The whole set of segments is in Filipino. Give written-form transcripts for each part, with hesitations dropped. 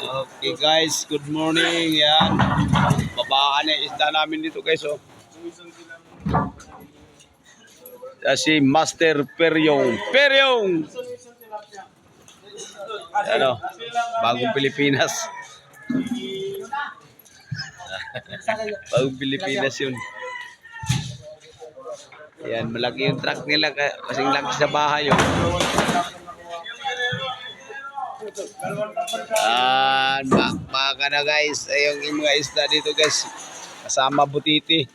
Okay guys, good morning. Yan. Babaan na isda namin dito guys. Oh. Si Master Peryong. Peryong! Ano? Bagong Pilipinas. Bagong Pilipinas yun. Yan, malaki yung truck nila kasing laki sa bahay yun. Baka na guys, ay yung mga isda dito guys, kasama butiti.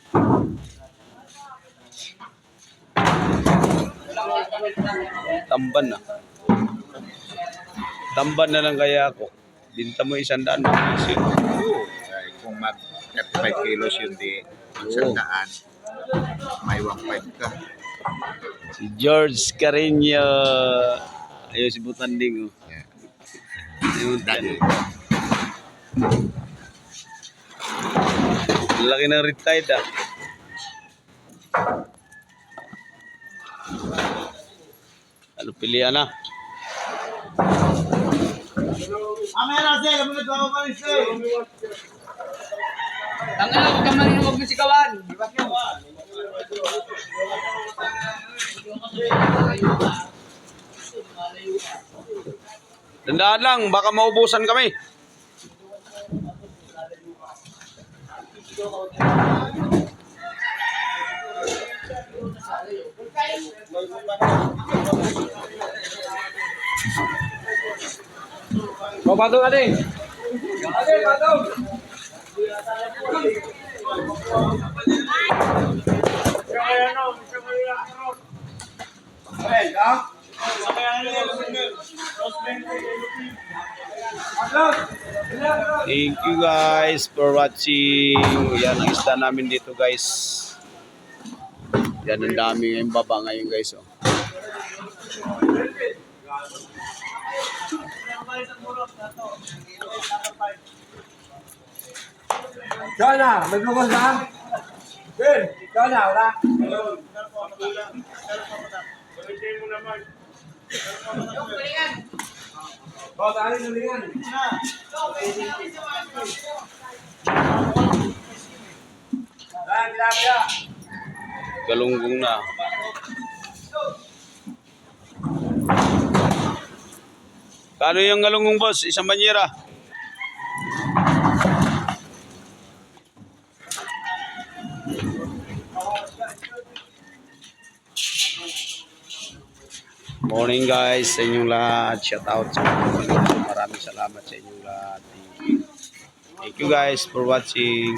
Tamban na lang kaya ako. Binta mo 100. Kung mag 35 kilos yun di 100, may 1.5 ka. Si George Carreño. Ayun si Butanding. Oh. Yeah. Ayun, Dali. laki ng retired ah. Ano pilihan na? Tanggal ako kamarin huwag mo sikawan. Tandaan lang, baka maubusan kami. Mau patung ade. Ade patung. Thank you guys for watching. Yan ang isda namin dito guys. Yan ang dami ngayong baba ngayon guys. Oh. Sana, maglukos na. Ben, sana wala. Oh, tali nulingan. Galunggong na. Kano yung galunggong boss? Isang banyera. Morning guys sa inyong lahat. Shout out sa mga. Maraming salamat sa inyong lahat. Thank you guys for watching.